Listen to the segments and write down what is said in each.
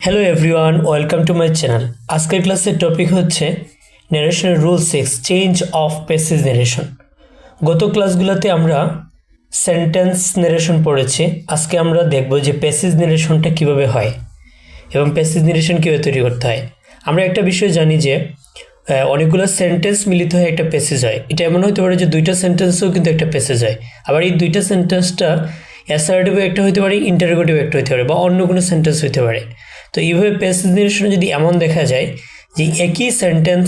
Hello everyone, welcome to my channel. আজকের ক্লাসের topic হচ্ছে ন্যারেশনের rule 6, change of passage narration. গত ক্লাসগুলোতে আমরা সেন্টেন্স ন্যারেশন পড়েছি। আজকে আমরা দেখব যে প্যাসেজ ন্যারেশনটা কীভাবে হয় এবং প্যাসেজ ন্যারেশন কীভাবে তৈরি করতে হয়। আমরা একটা বিষয় জানি যে অনেকগুলো সেন্টেন্স মিলিত হয়ে একটা প্যাসেজ হয়। এটা এমন হতে পারে যে দুইটা সেন্টেন্সও কিন্তু একটা প্যাসেজ হয়। আবার এই দুইটা সেন্টেন্সটা অ্যাসার্টিভ একটা হতে পারে, ইন্টারোগেটিভ একটা হতে পারে, বা অন্য কোনো সেন্টেন্স হতে পারে। তো এইভাবে প্যাসেজ ন্যারেশনে যদি এমন দেখা যায় যে একই সেন্টেন্স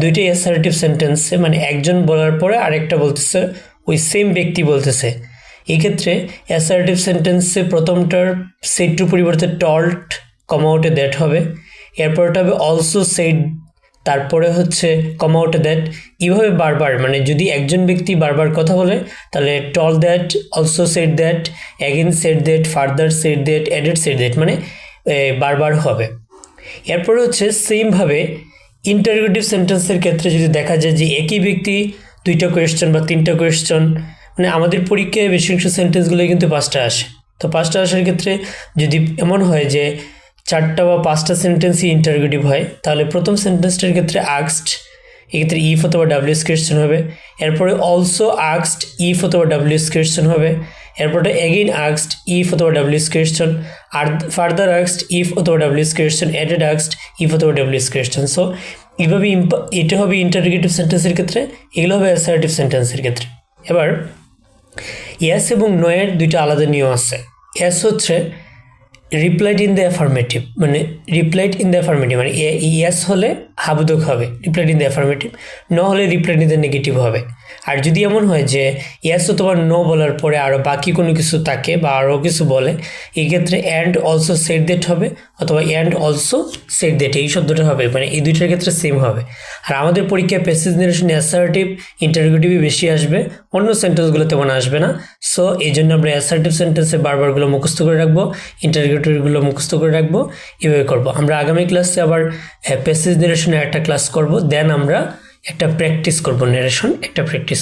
দুইটাই অ্যাসার্টিভ সেন্টেন্সে, মানে একজন বলার পরে আরেকটা বলতেছে, ওই সেম ব্যক্তি বলতেছে, এই ক্ষেত্রে অ্যাসার্টিভ সেন্টেন্সে প্রথমটার সেড টু পরিবর্তে টল্ড কমা আউটে দ্যাট হবে, এরপরটা হবে অলসো সেড, তারপরে হচ্ছে কমা আউটে দ্যাট। এইভাবে বারবার, মানে যদি একজন ব্যক্তি বারবার কথা বলে তাহলে told that, also said that, again said that, further said that, added said that, মানে বারবার হবে। এরপরে হচ্ছে সেমভাবে ইন্টারোগেটিভ সেন্টেন্সের ক্ষেত্রে যদি দেখা যায় যে একই ব্যক্তি দুইটা কোয়েশ্চন বা তিনটা কোয়েশ্চন, মানে আমাদের পরীক্ষায় বেশিরভাগ সেন্টেন্সগুলোই কিন্তু পাঁচটা আসে। তো পাঁচটা আসার ক্ষেত্রে যদি এমন হয় যে চারটা বা পাঁচটা সেন্টেন্সই ইন্টারোগেটিভ হয়, তাহলে প্রথম সেন্টেন্সটার ক্ষেত্রে আক্সড, এক্ষেত্রে ইফ অথবা ডাব্লিউএস কোয়েশ্চেন হবে। এরপরে অলসো আক্সড, ইফ অথবা ডাব্লিউএস কোয়েশ্চেন হবে। এরপরে এগেইন আক্সড, ইফ অথবা ডাব্লিউএস কোয়েশ্চেন, আর ফার্দার আক্সড, ইফ অথবা ডাব্লিউএস কোয়েশ্চেন, অ্যাডেড আক্সড, ইফ অথবা ডাব্লিউএস কোয়েশ্চেন। সো এইভাবে এটা হবে ইন্টারোগেটিভ সেন্টেন্সের ক্ষেত্রে, এগুলো হবে অ্যাসার্টিভ সেন্টেন্সের ক্ষেত্রে। এবার ইয়েস এবং নো এর দুইটা আলাদা নিয়ম আছে। ইয়েস হচ্ছে রিপ্লাইড ইন দ্য অ্যাফার্মেটিভ, মানে রিপ্লাইড ইন দ্য অ্যাফার্মেটিভ মানে ইয়েস হলে হাবুদক হবে, replied in the affirmative. No হলে রিপ্লাইড ইন দ্য নেগেটিভ হবে। আর যদি এমন হয় যে ইয়েস অথবা নো বলার পরে আরও বাকি কোনো কিছু থাকে বা আরও কিছু বলে, এই ক্ষেত্রে অ্যান্ড অলসো সেড দ্যাট হবে, অথবা অ্যান্ড অলসো সেড দ্যাট, এই শব্দটা হবে, মানে এই দুইটার ক্ষেত্রে সেম হবে। আর আমাদের পরীক্ষায় প্যাসেজ ন্যারেশনে অ্যাসার্টিভ ইন্টারোগেটিভই বেশি আসবে, অন্য সেন্টেন্সগুলো তেমন আসবে না। সো এই জন্য আমরা অ্যাসার্টিভ সেন্টেন্সে বারবারগুলো মুখস্থ করে রাখবো, ইন্টারোগেটিভগুলো মুখস্থ করে রাখবো, এভাবে করবো। আমরা আগামী ক্লাসে আবার প্যাসেজ ন্যারেশনের একটা ক্লাস করব, দেন আমরা একটা প্র্যাকটিস করব, ন্যারেশন একটা প্র্যাকটিস